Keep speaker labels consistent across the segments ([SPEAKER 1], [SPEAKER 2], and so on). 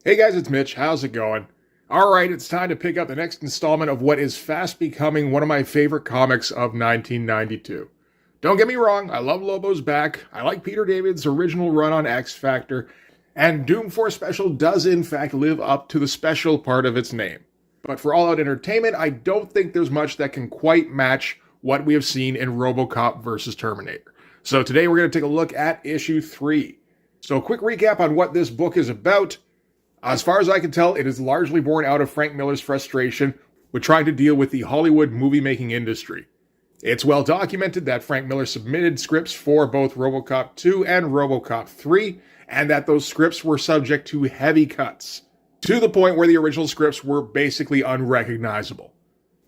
[SPEAKER 1] Hey guys, it's Mitch. How's it going? Alright, it's time to pick up the next installment of what is fast becoming one of my favorite comics of 1992. Don't get me wrong, I love Lobo's back, I like Peter David's original run on X Factor, and Doom Force Special does in fact live up to the special part of its name. But for all-out entertainment, I don't think there's much that can quite match what we have seen in ROBOCOP vs. Terminator. So today we're going to take a look at issue 3. So a quick recap on what this book is about. As far as I can tell, it is largely born out of Frank Miller's frustration with trying to deal with the Hollywood movie-making industry. It's well documented that Frank Miller submitted scripts for both ROBOCOP 2 and ROBOCOP 3, and that those scripts were subject to heavy cuts, to the point where the original scripts were basically unrecognizable.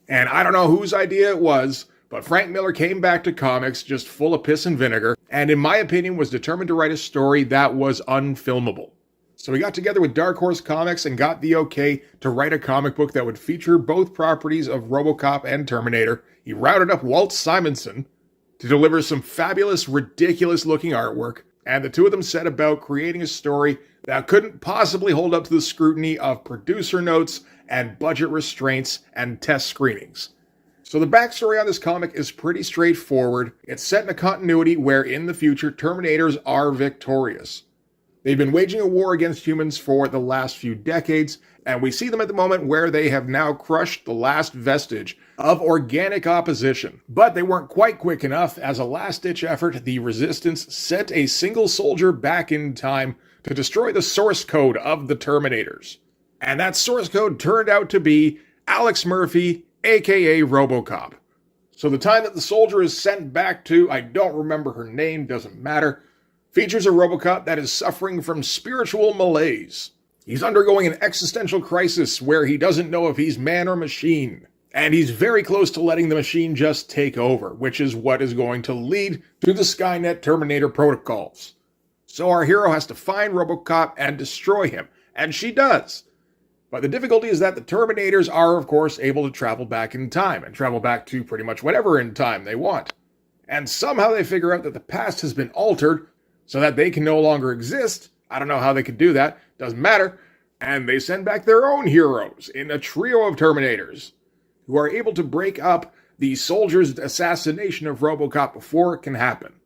[SPEAKER 1] And I don't know whose idea it was, but Frank Miller came back to comics just full of piss and vinegar, and in my opinion was determined to write a story that was unfilmable. So he got together with Dark Horse Comics and got the okay to write a comic book that would feature both properties of ROBOCOP and Terminator. He rounded up Walt Simonson to deliver some fabulous, ridiculous-looking artwork, and the two of them set about creating a story that couldn't possibly hold up to the scrutiny of producer notes and budget restraints and test screenings. So the backstory on this comic is pretty straightforward. It's set in a continuity where, in the future, Terminators are victorious. They've been waging a war against humans for the last few decades, and we see them at the moment where they have now crushed the last vestige of organic opposition. But they weren't quite quick enough. As a last-ditch effort, the Resistance sent a single soldier back in time to destroy the source code of the Terminators. And that source code turned out to be Alex Murphy, aka ROBOCOP. So the time that the soldier is sent back to, I don't remember her name, doesn't matter, features a ROBOCOP that is suffering from spiritual malaise. He's undergoing an existential crisis where he doesn't know if he's man or machine. And he's very close to letting the machine just take over, which is what is going to lead to the Skynet Terminator protocols. So our hero has to find ROBOCOP and destroy him, and she does. But the difficulty is that the Terminators are, of course, able to travel back in time, and travel back to pretty much whenever in time they want. And somehow they figure out that the past has been altered so that they can no longer exist. I don't know how they could do that, doesn't matter. And they send back their own heroes in a trio of Terminators, who are able to break up the soldier's assassination of ROBOCOP before it can happen.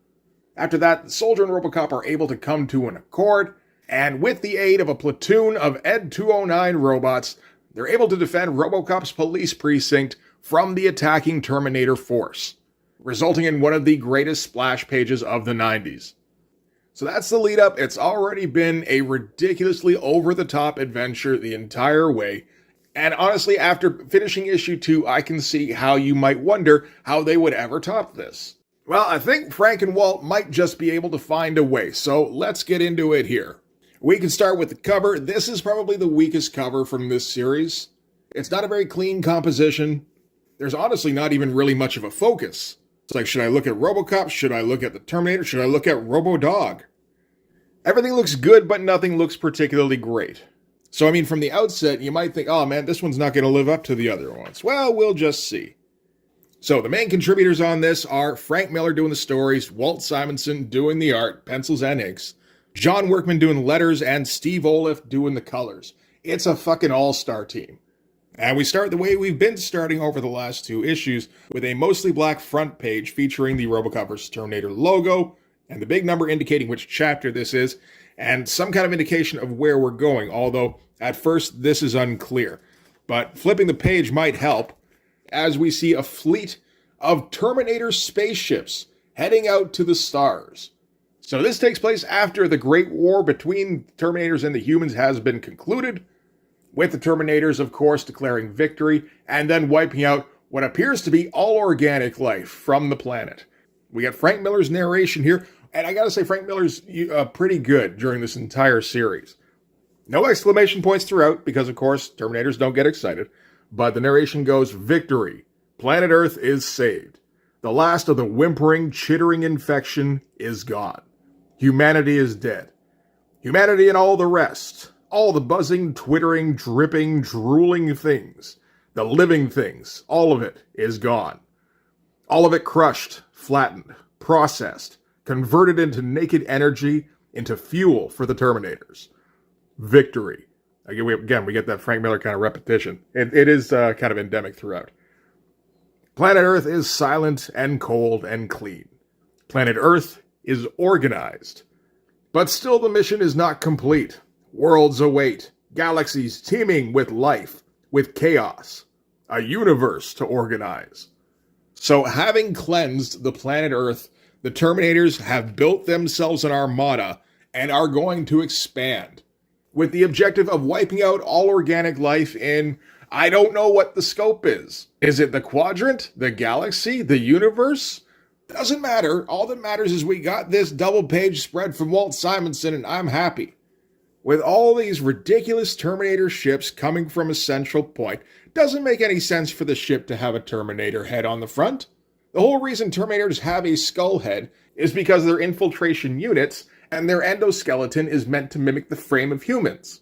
[SPEAKER 1] After that, the soldier and ROBOCOP are able to come to an accord, and with the aid of a platoon of Ed 209 robots, they're able to defend ROBOCOP's police precinct from the attacking Terminator force, resulting in one of the greatest splash pages of the 90s. So that's the lead up. It's already been a ridiculously over-the-top adventure the entire way. And honestly, after finishing issue 2, I can see how you might wonder how they would ever top this. Well, I think Frank and Walt might just be able to find a way, so let's get into it here. We can start with the cover. This is probably the weakest cover from this series. It's not a very clean composition. There's honestly not even really much of a focus. It's like, should I look at ROBOCOP? Should I look at the Terminator? Should I look at RoboDog? Everything looks good, but nothing looks particularly great. So, I mean, from the outset, you might think, oh man, this one's not going to live up to the other ones. Well, we'll just see. So, the main contributors on this are Frank Miller doing the stories, Walt Simonson doing the art, pencils and inks, John Workman doing letters, and Steve Oliff doing the colors. It's a fucking all-star team. And we start the way we've been starting over the last 2 issues, with a mostly black front page featuring the ROBOCOP vs. Terminator logo, and the big number indicating which chapter this is, and some kind of indication of where we're going, although at first this is unclear. But flipping the page might help, as we see a fleet of Terminator spaceships heading out to the stars. So this takes place after the Great War between Terminators and the humans has been concluded, with the Terminators, of course, declaring victory, and then wiping out what appears to be all organic life from the planet. We got Frank Miller's narration here, and I gotta say, Frank Miller's pretty good during this entire series. No exclamation points throughout, because of course, Terminators don't get excited, but the narration goes, "Victory. Planet Earth is saved. The last of the whimpering, chittering infection is gone. Humanity is dead. Humanity and all the rest. All the buzzing, twittering, dripping, drooling things. The living things. All of it is gone. All of it crushed, flattened, processed, converted into naked energy, into fuel for the Terminators. Victory. Again, we get that Frank Miller kind of repetition. It is kind of endemic throughout. Planet Earth is silent and cold and clean. Planet Earth is organized. But still the mission is not complete. Worlds await, galaxies teeming with life, with chaos, a universe to organize. So having cleansed the planet Earth, the Terminators have built themselves an armada and are going to expand, with the objective of wiping out all organic life in, I don't know what the scope is. Is it the quadrant, the galaxy, the universe? Doesn't matter. All that matters is we got this double-page spread from Walt Simonson and I'm happy. With all these ridiculous Terminator ships coming from a central point, doesn't make any sense for the ship to have a Terminator head on the front. The whole reason Terminators have a skull head is because they're infiltration units and their endoskeleton is meant to mimic the frame of humans.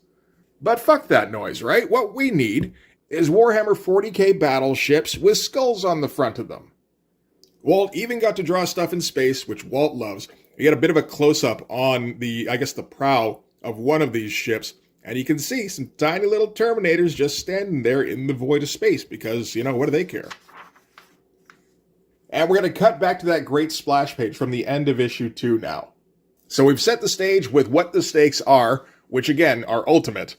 [SPEAKER 1] But fuck that noise, right? What we need is Warhammer 40k battleships with skulls on the front of them. Walt even got to draw stuff in space, which Walt loves. You get a bit of a close-up on the prow of one of these ships, and you can see some tiny little Terminators just standing there in the void of space because, what do they care? And we're going to cut back to that great splash page from the end of issue 2 now. So we've set the stage with what the stakes are, which again are ultimate.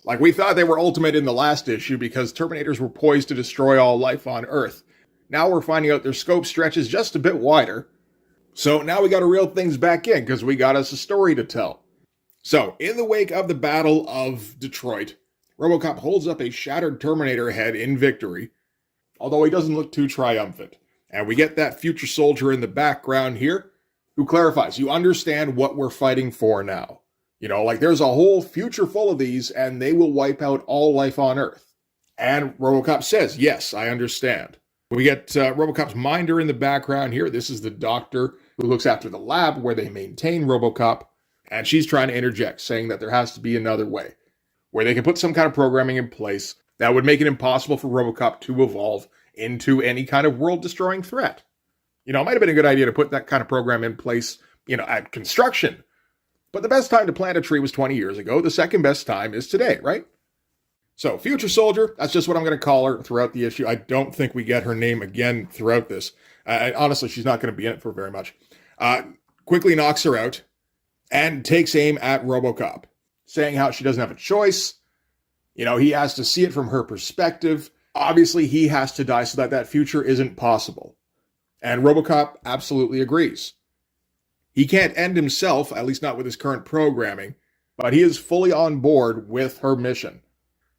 [SPEAKER 1] Like we thought they were ultimate in the last issue because Terminators were poised to destroy all life on Earth. Now we're finding out their scope stretches just a bit wider. So now we got to reel things back in because we got us a story to tell. So in the wake of the Battle of Detroit, RoboCop holds up a shattered Terminator head in victory, although he doesn't look too triumphant. And we get that future soldier in the background here who clarifies, you understand what we're fighting for now. There's a whole future full of these and they will wipe out all life on Earth. And RoboCop says, yes, I understand. We get RoboCop's minder in the background here. This is the doctor who looks after the lab where they maintain RoboCop. And she's trying to interject, saying that there has to be another way, where they can put some kind of programming in place that would make it impossible for RoboCop to evolve into any kind of world-destroying threat. It might have been a good idea to put that kind of program in place, at construction. But the best time to plant a tree was 20 years ago. The second best time is today, right? So, Future Soldier, that's just what I'm going to call her throughout the issue. I don't think we get her name again throughout this. Honestly, she's not going to be in it for very much. Quickly knocks her out and takes aim at RoboCop, saying how she doesn't have a choice. He has to see it from her perspective. Obviously, he has to die so that future isn't possible. And RoboCop absolutely agrees. He can't end himself, at least not with his current programming, but he is fully on board with her mission.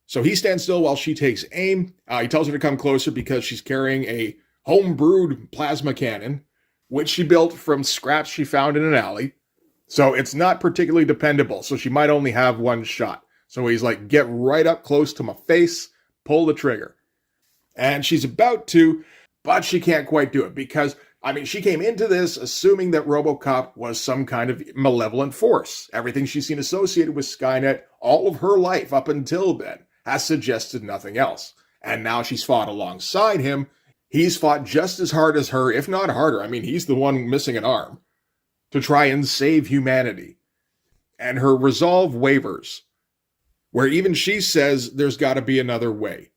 [SPEAKER 1] So he stands still while she takes aim. He tells her to come closer because she's carrying a home-brewed plasma cannon, which she built from scraps she found in an alley. So it's not particularly dependable, so she might only have one shot. So he's like, get right up close to my face, pull the trigger. And she's about to, but she can't quite do it because, she came into this assuming that RoboCop was some kind of malevolent force. Everything she's seen associated with Skynet all of her life up until then has suggested nothing else. And now she's fought alongside him. He's fought just as hard as her, if not harder. He's the one missing an arm to try and save humanity. And her resolve wavers, where even she says there's got to be another way.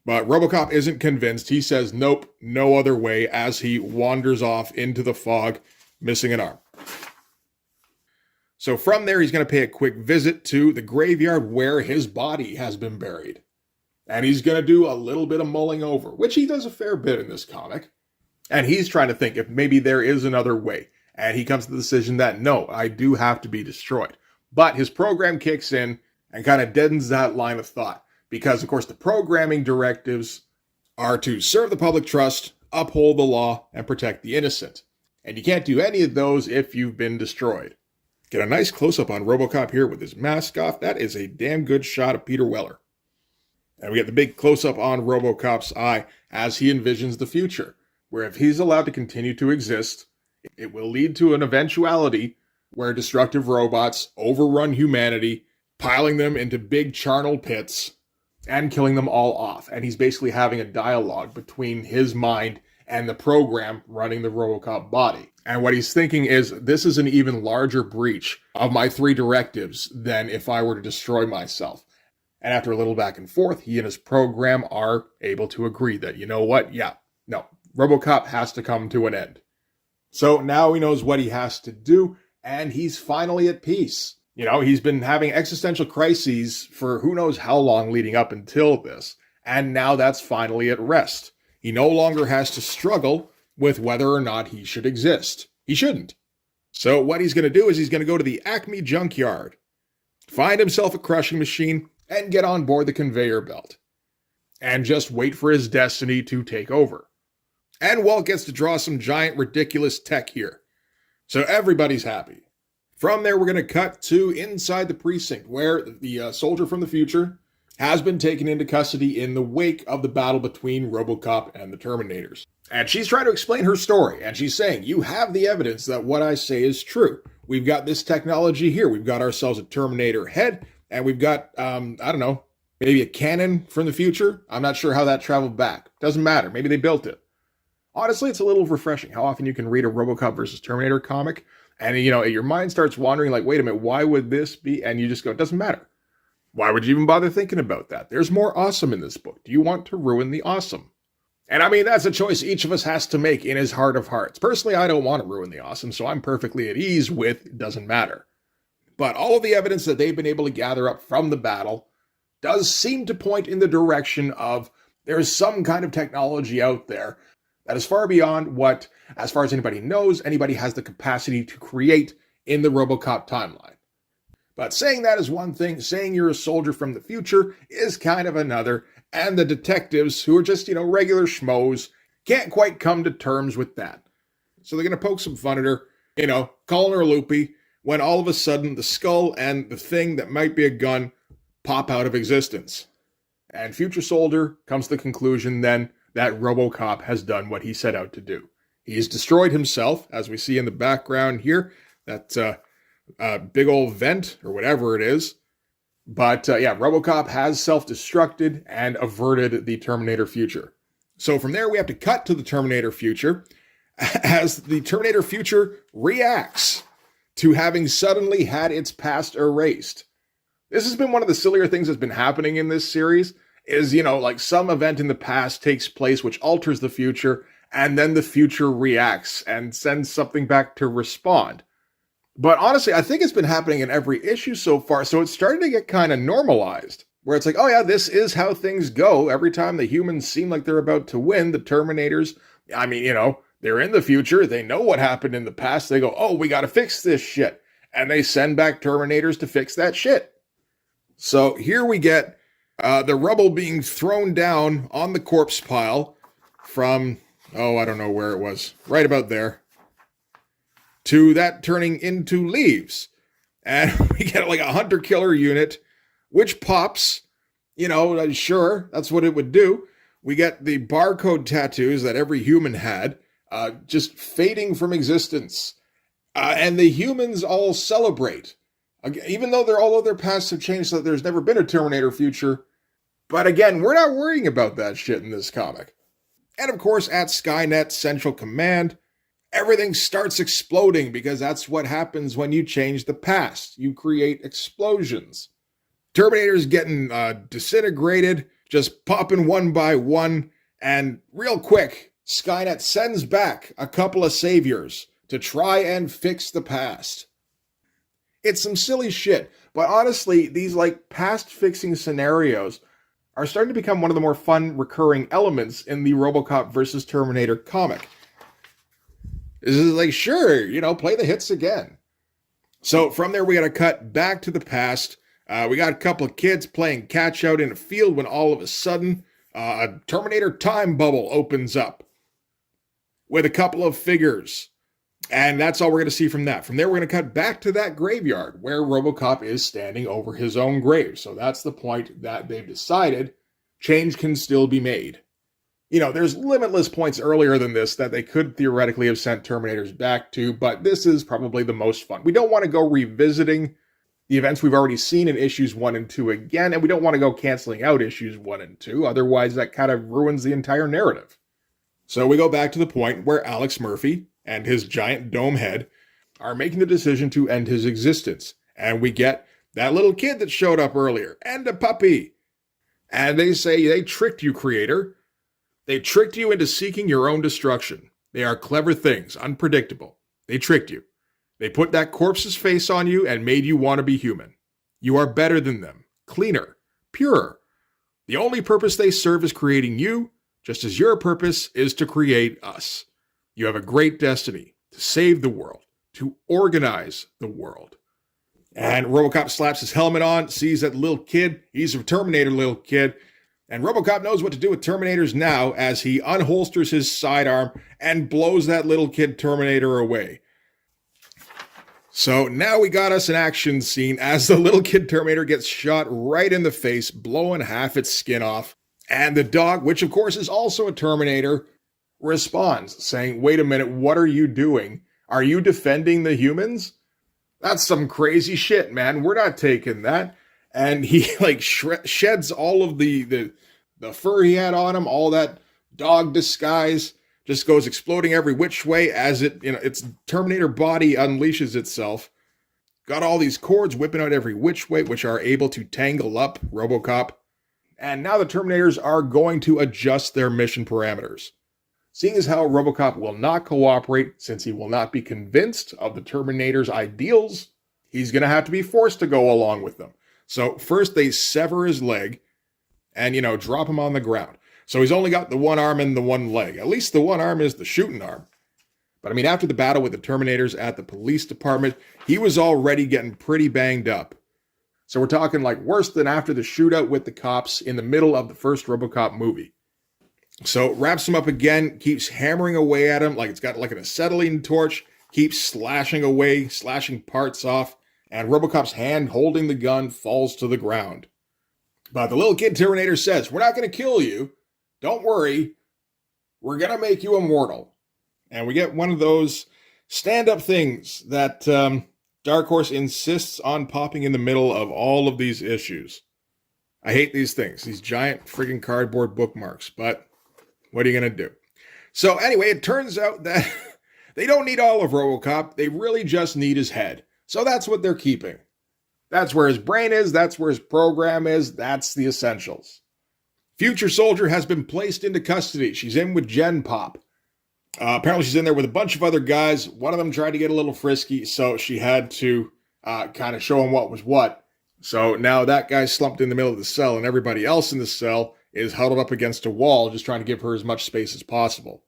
[SPEAKER 1] But RoboCop isn't convinced. He says, nope, no other way, as he wanders off into the fog, missing an arm. So from there, he's going to pay a quick visit to the graveyard where his body has been buried. And he's going to do a little bit of mulling over, which he does a fair bit in this comic. And he's trying to think if maybe there is another way. And he comes to the decision that, no, I do have to be destroyed. But his program kicks in and kind of deadens that line of thought. Because, of course, the programming directives are to serve the public trust, uphold the law, and protect the innocent. And you can't do any of those if you've been destroyed. Get a nice close-up on RoboCop here with his mask off. That is a damn good shot of Peter Weller. And we get the big close-up on RoboCop's eye as he envisions the future, where if he's allowed to continue to exist, it will lead to an eventuality where destructive robots overrun humanity, piling them into big charnel pits, and killing them all off. And he's basically having a dialogue between his mind and the program running the RoboCop body. And what he's thinking is, this is an even larger breach of my 3 directives than if I were to destroy myself. And after a little back and forth, he and his program are able to agree that, you know what? Yeah, no, RoboCop has to come to an end. So now he knows what he has to do, and he's finally at peace. You know, he's been having existential crises for who knows how long leading up until this, and now that's finally at rest. He no longer has to struggle with whether or not he should exist. He shouldn't. So what he's going to do is he's going to go to the Acme junkyard, find himself a crushing machine, and get on board the conveyor belt. And just wait for his destiny to take over. And Walt gets to draw some giant ridiculous tech here. So everybody's happy. From there, we're going to cut to inside the precinct, where the soldier from the future has been taken into custody in the wake of the battle between RoboCop and the Terminators. And she's trying to explain her story, and she's saying, you have the evidence that what I say is true. We've got this technology here. We've got ourselves a Terminator head, and we've got, I don't know, maybe a cannon from the future. I'm not sure how that traveled back. Doesn't matter. Maybe they built it. Honestly, it's a little refreshing how often you can read a RoboCop versus Terminator comic, and, you know, your mind starts wandering like, wait a minute, why would this be? And you just go, it doesn't matter. Why would you even bother thinking about that? There's more awesome in this book. Do you want to ruin the awesome? And I mean, that's a choice each of us has to make in his heart of hearts. Personally, I don't want to ruin the awesome, so I'm perfectly at ease with it doesn't matter. But all of the evidence that they've been able to gather up from the battle does seem to point in the direction of there's some kind of technology out there that is far beyond what, as far as anybody knows, anybody has the capacity to create in the RoboCop timeline. But saying that is one thing, saying you're a soldier from the future is kind of another, and the detectives, who are just, you know, regular schmoes, can't quite come to terms with that. So they're going to poke some fun at her, you know, calling her loopy, when all of a sudden the skull and the thing that might be a gun pop out of existence. And Future Soldier comes to the conclusion then that RoboCop has done what he set out to do. He's destroyed himself, as we see in the background here, that big old vent, or whatever it is. But yeah, RoboCop has self-destructed and averted the Terminator future. So from there, we have to cut to the Terminator future, as the Terminator future reacts to having suddenly had its past erased. This has been one of the sillier things that's been happening in this series, is, you know, like some event in the past takes place which alters the future, and then the future reacts and sends something back to respond. But honestly, I think it's been happening in every issue so far, so it's starting to get kind of normalized, where it's like, oh yeah, this is how things go. Every time the humans seem like they're about to win, the Terminators, I mean, you know, they're in the future, they know what happened in the past, they go, oh, we gotta fix this shit. And they send back Terminators to fix that shit. So here we get the rubble being thrown down on the corpse pile from, oh, I don't know where it was, right about there, to that turning into leaves. And we get like a hunter-killer unit, which pops, you know, sure, that's what it would do. We get the barcode tattoos that every human had, just fading from existence. And the humans all celebrate. Even though all of their pasts have changed so that there's never been a Terminator future. But again, we're not worrying about that shit in this comic. And of course, at Skynet Central Command, everything starts exploding, because that's what happens when you change the past. You create explosions. Terminators getting disintegrated, just popping one by one, and real quick, Skynet sends back a couple of saviors to try and fix the past. It's some silly shit, but honestly, these like past-fixing scenarios are starting to become one of the more fun recurring elements in the RoboCop versus Terminator comic. This is like, sure, you know, play the hits again. So from there, we got to cut back to the past. We got a couple of kids playing catch out in a field when all of a sudden a Terminator time bubble opens up with a couple of figures. And that's all we're going to see from that. From there, we're going to cut back to that graveyard where RoboCop is standing over his own grave. So that's the point that they've decided change can still be made. You know, there's limitless points earlier than this that they could theoretically have sent Terminators back to, but this is probably the most fun. We don't want to go revisiting the events we've already seen in issues 1 and 2 again, and we don't want to go canceling out issues 1 and 2, otherwise that kind of ruins the entire narrative. So we go back to the point where Alex Murphy and his giant dome head are making the decision to end his existence. And we get that little kid that showed up earlier, and a puppy, And they say they tricked you, creator. They tricked you into seeking your own destruction. They are clever things, unpredictable. They tricked you. They put that corpse's face on you and made you want to be human. You are better than them, cleaner, purer. The only purpose they serve is creating you, just as your purpose is to create us. You have a great destiny to save the world, to organize the world. And RoboCop slaps his helmet on, sees that little kid. He's a Terminator little kid. And RoboCop knows what to do with Terminators now as he unholsters his sidearm and blows that little kid Terminator away. So now we got us an action scene as the little kid Terminator gets shot right in the face, blowing half its skin off. And the dog, which of course is also a Terminator, responds, saying, "Wait a minute, what are you doing? Are you defending the humans? That's some crazy shit, man. We're not taking that." And he sheds all of the fur he had on him, all that dog disguise, just goes exploding every which way as its Terminator body unleashes itself. Got all these cords whipping out every which way, which are able to tangle up RoboCop. And now the Terminators are going to adjust their mission parameters. Seeing as how RoboCop will not cooperate, since he will not be convinced of the Terminator's ideals, he's going to have to be forced to go along with them. So first they sever his leg and, drop him on the ground. So he's only got the one arm and the one leg. At least the one arm is the shooting arm. But after the battle with the Terminators at the police department, he was already getting pretty banged up. So we're talking worse than after the shootout with the cops in the middle of the first RoboCop movie. So wraps him up again, keeps hammering away at him like it's got an acetylene torch, keeps slashing away, slashing parts off, and RoboCop's hand holding the gun falls to the ground. But the little kid Terminator says, "We're not going to kill you. Don't worry. We're going to make you immortal." And we get one of those stand-up things that Dark Horse insists on popping in the middle of all of these issues. I hate these things, these giant friggin' cardboard bookmarks, but what are you going to do? So anyway, it turns out that they don't need all of RoboCop. They really just need his head. So that's what they're keeping. That's where his brain is. That's where his program is. That's the essentials. Future Soldier has been placed into custody. She's in with Gen Pop. Apparently she's in there with a bunch of other guys. One of them tried to get a little frisky, so she had to kind of show him what was what. So now that guy's slumped in the middle of the cell, and everybody else in the cell is huddled up against a wall, just trying to give her as much space as possible.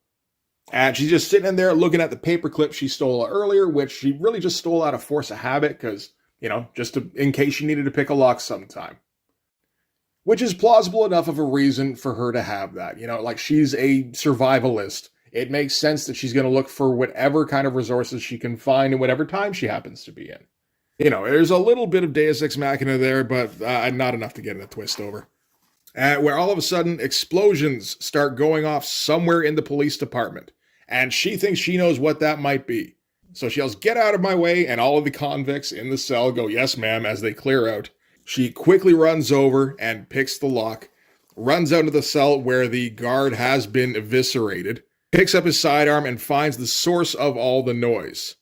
[SPEAKER 1] And she's just sitting in there looking at the paperclip she stole earlier, which she really just stole out of force of habit because, in case she needed to pick a lock sometime. Which is plausible enough of a reason for her to have that. She's a survivalist. It makes sense that she's going to look for whatever kind of resources she can find in whatever time she happens to be in. There's a little bit of Deus Ex Machina there, but not enough to get in a twist over. Where all of a sudden explosions start going off somewhere in the police department. And she thinks she knows what that might be. So she yells, "Get out of my way," and all of the convicts in the cell go, "Yes, ma'am," as they clear out. She quickly runs over and picks the lock, runs out of the cell where the guard has been eviscerated, picks up his sidearm and finds the source of all the noise.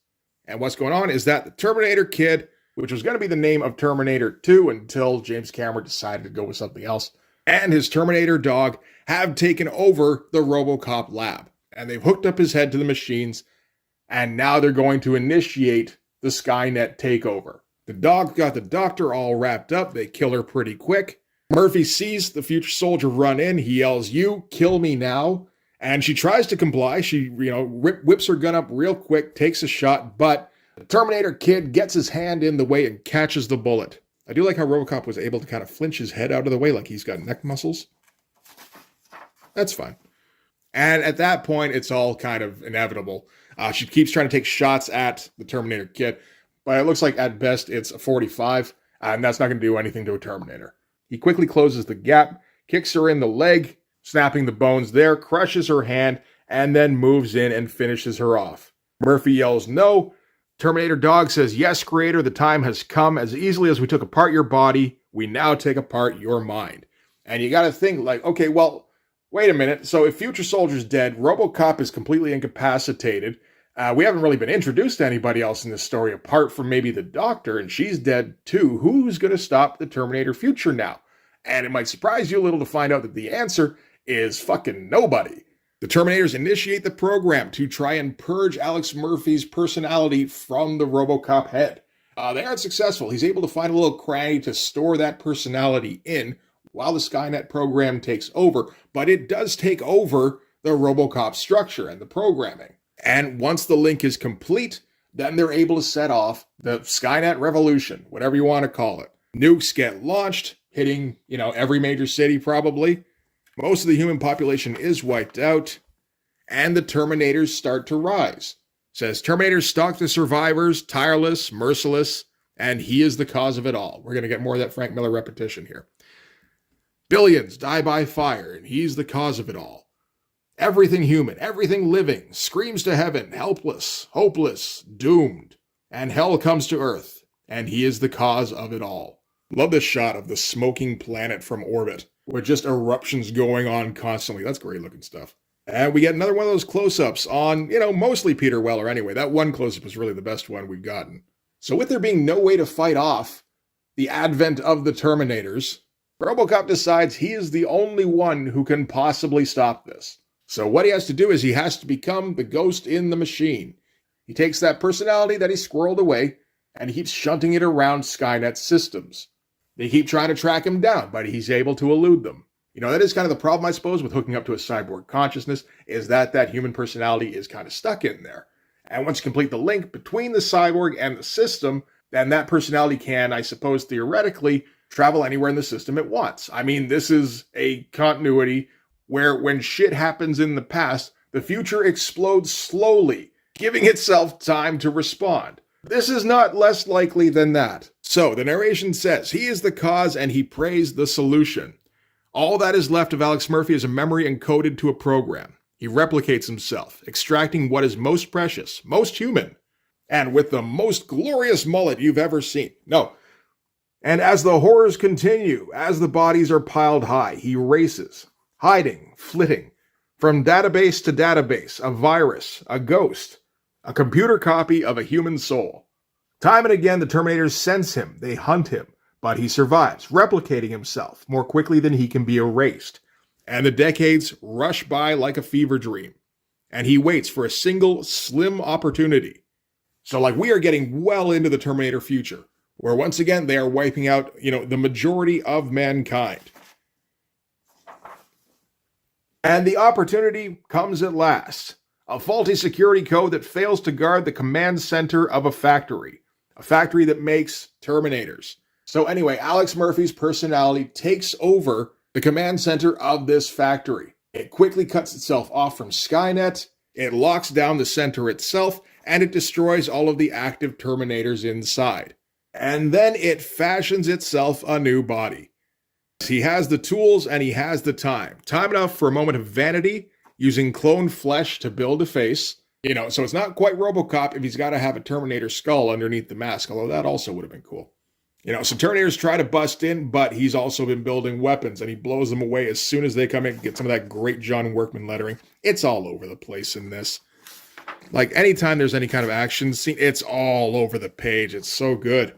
[SPEAKER 1] And what's going on is that the Terminator Kid, which was going to be the name of Terminator 2 until James Cameron decided to go with something else, and his Terminator dog have taken over the RoboCop lab. And they've hooked up his head to the machines, and now they're going to initiate the Skynet takeover. The dog got the doctor all wrapped up. They kill her pretty quick. Murphy sees the Future Soldier run in. He yells, "You kill me now." And she tries to comply. She, whips her gun up real quick, takes a shot, but the Terminator Kid gets his hand in the way and catches the bullet. I do like how RoboCop was able to kind of flinch his head out of the way like he's got neck muscles. That's fine. And at that point, it's all kind of inevitable. She keeps trying to take shots at the Terminator Kid, but it looks like at best it's a 45, and that's not going to do anything to a Terminator. He quickly closes the gap, kicks her in the leg, snapping the bones there, crushes her hand, and then moves in and finishes her off. Murphy yells, "No." Terminator Dog says, "Yes, Creator, the time has come. As easily as we took apart your body, we now take apart your mind." And you got to think okay, well, wait a minute. So if Future Soldier's dead, RoboCop is completely incapacitated. We haven't really been introduced to anybody else in this story apart from maybe the Doctor, and she's dead too. Who's going to stop the Terminator Future now? And it might surprise you a little to find out that the answer is fucking nobody. The Terminators initiate the program to try and purge Alex Murphy's personality from the RoboCop head. They aren't successful. He's able to find a little cranny to store that personality in while the Skynet program takes over, but it does take over the RoboCop structure and the programming. And once the link is complete, then they're able to set off the Skynet revolution, whatever you want to call it. Nukes get launched, hitting, every major city probably. Most of the human population is wiped out, and the Terminators start to rise. It says, Terminators stalk the survivors, tireless, merciless, and he is the cause of it all. We're going to get more of that Frank Miller repetition here. Billions die by fire, and he's the cause of it all. Everything human, everything living, screams to heaven, helpless, hopeless, doomed. And hell comes to earth, and he is the cause of it all. Love this shot of the smoking planet from orbit, with just eruptions going on constantly. That's great looking stuff. And we get another one of those close-ups on, mostly Peter Weller anyway. That one close-up is really the best one we've gotten. So with there being no way to fight off the advent of the Terminators, RoboCop decides he is the only one who can possibly stop this. So what he has to do is he has to become the ghost in the machine. He takes that personality that he squirreled away, and he keeps shunting it around Skynet's systems. They keep trying to track him down, but he's able to elude them. That is kind of the problem, I suppose, with hooking up to a cyborg consciousness, is that human personality is kind of stuck in there. And once you complete the link between the cyborg and the system, then that personality can, I suppose, theoretically, travel anywhere in the system it wants. I mean, this is a continuity where when shit happens in the past, the future explodes slowly, giving itself time to respond. This is not less likely than that. So, the narration says, he is the cause and he prays the solution. All that is left of Alex Murphy is a memory encoded to a program. He replicates himself, extracting what is most precious, most human, and with the most glorious mullet you've ever seen. No. And as the horrors continue, as the bodies are piled high, he races, hiding, flitting, from database to database, a virus, a ghost, a computer copy of a human soul. Time and again, the Terminators sense him, they hunt him, but he survives, replicating himself more quickly than he can be erased. And the decades rush by like a fever dream, and he waits for a single slim opportunity. So we are getting well into the Terminator future, where once again, they are wiping out, the majority of mankind. And the opportunity comes at last. A faulty security code that fails to guard the command center of a factory that makes Terminators. So anyway, Alex Murphy's personality takes over the command center of this factory. It quickly cuts itself off from Skynet, it locks down the center itself, and it destroys all of the active Terminators inside. And then it fashions itself a new body. He has the tools and he has the time. Time enough for a moment of vanity, using cloned flesh to build a face. So it's not quite RoboCop if he's got to have a Terminator skull underneath the mask, although that also would have been cool. So Terminators try to bust in, but he's also been building weapons, and he blows them away as soon as they come in. Get some of that great John Workman lettering. It's all over the place in this. Anytime there's any kind of action scene, it's all over the page. It's so good.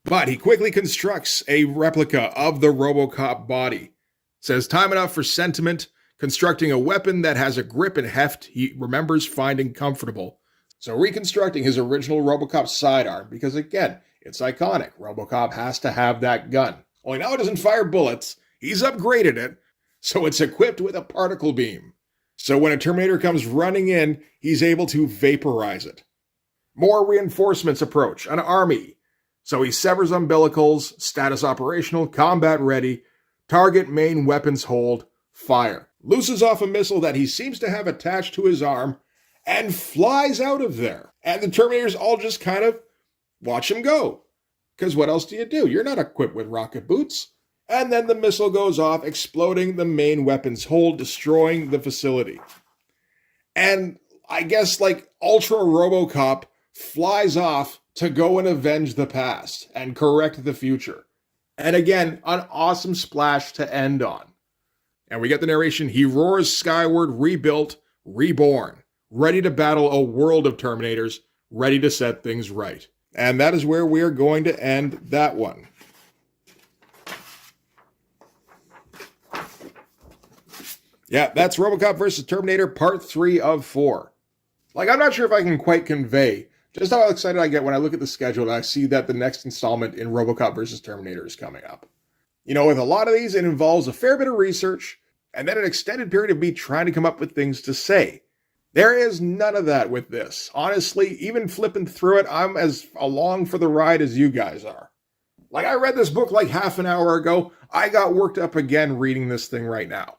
[SPEAKER 1] But he quickly constructs a replica of the RoboCop body. Says time enough for sentiment, constructing a weapon that has a grip and heft he remembers finding comfortable. So reconstructing his original RoboCop sidearm, because again, it's iconic. RoboCop has to have that gun. Only now it doesn't fire bullets. He's upgraded it, so it's equipped with a particle beam. So when a Terminator comes running in, he's able to vaporize it. More reinforcements approach, an army. So he severs umbilicals, status operational, combat ready, target main weapons hold, fire. Looses off a missile that he seems to have attached to his arm, and flies out of there. And the Terminators all just kind of watch him go. Because what else do you do? You're not equipped with rocket boots. And then the missile goes off, exploding the main weapons hold, destroying the facility. And I guess Ultra RoboCop flies off to go and avenge the past and correct the future. And again, an awesome splash to end on. And we get the narration, he roars skyward, rebuilt, reborn, ready to battle a world of Terminators, ready to set things right. And that is where we are going to end that one. Yeah, that's ROBOCOP vs. Terminator Part 3 of 4. Like, I'm not sure if I can quite convey just how excited I get when I look at the schedule and I see that the next installment in ROBOCOP vs. Terminator is coming up. You know, with a lot of these, it involves a fair bit of research and then an extended period of me trying to come up with things to say. There is none of that with this. Honestly, even flipping through it, I'm as along for the ride as you guys are. Like, I read this book like half an hour ago. I got worked up again reading this thing right now.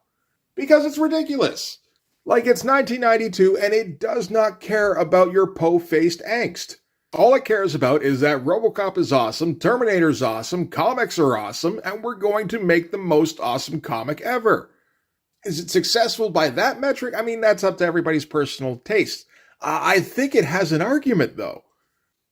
[SPEAKER 1] Because it's ridiculous. Like, it's 1992 and it does not care about your po-faced angst. All it cares about is that RoboCop is awesome, Terminator's awesome, comics are awesome, and we're going to make the most awesome comic ever. Is it successful by that metric? I mean, that's up to everybody's personal taste. I think it has an argument, though.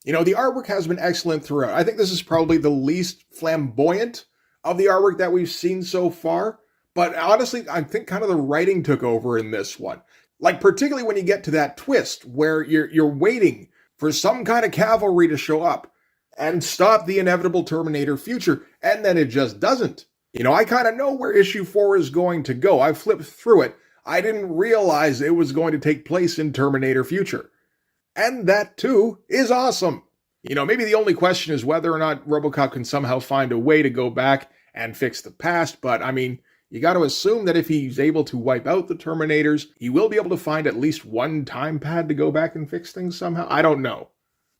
[SPEAKER 1] You know, the artwork has been excellent throughout. I think this is probably the least flamboyant of the artwork that we've seen so far. But honestly, I think kind of the writing took over in this one. Like, particularly when you get to that twist where you're waiting for some kind of cavalry to show up and stop the inevitable Terminator future, and then it just doesn't. You know, I kind of know where issue 4 is going to go. I flipped through it. I didn't realize it was going to take place in Terminator future. And that, too, is awesome. You know, maybe the only question is whether or not RoboCop can somehow find a way to go back and fix the past, but I mean, you got to assume that if he's able to wipe out the Terminators, he will be able to find at least one time pad to go back and fix things somehow. I don't know.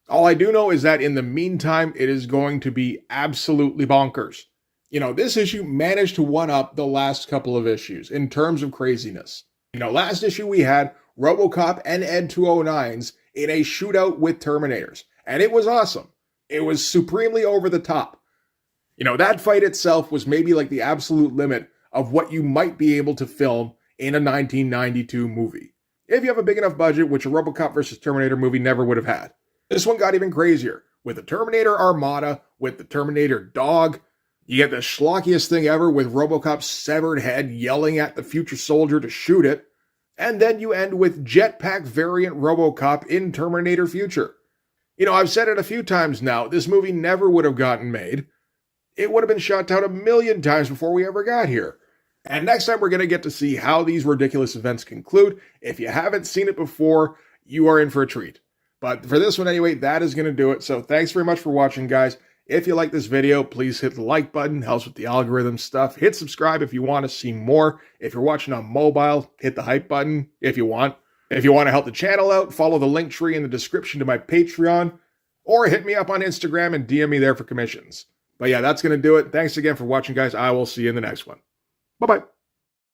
[SPEAKER 1] All I do know is that in the meantime, it is going to be absolutely bonkers. You know, this issue managed to one-up the last couple of issues in terms of craziness. You know, last issue we had RoboCop and Ed 209s in a shootout with Terminators, and it was awesome. It was supremely over the top. You know, that fight itself was maybe like the absolute limit of what you might be able to film in a 1992 movie. If you have a big enough budget, which a RoboCop vs. Terminator movie never would have had. This one got even crazier, with the Terminator Armada, with the Terminator dog. You get the schlockiest thing ever with RoboCop's severed head yelling at the future soldier to shoot it. And then you end with jetpack variant RoboCop in Terminator Future. You know, I've said it a few times now, this movie never would have gotten made. It would have been shot down a million times before we ever got here. And next time we're going to get to see how these ridiculous events conclude. If you haven't seen it before, you are in for a treat. But for this one anyway, that is going to do it. So thanks very much for watching, guys. If you like this video, please hit the like button. Helps with the algorithm stuff. Hit subscribe if you want to see more. If you're watching on mobile, hit the hype button if you want. If you want to help the channel out, follow the link tree in the description to my Patreon. Or hit me up on Instagram and DM me there for commissions. But yeah, that's going to do it. Thanks again for watching, guys. I will see you in the next one. Bye-bye.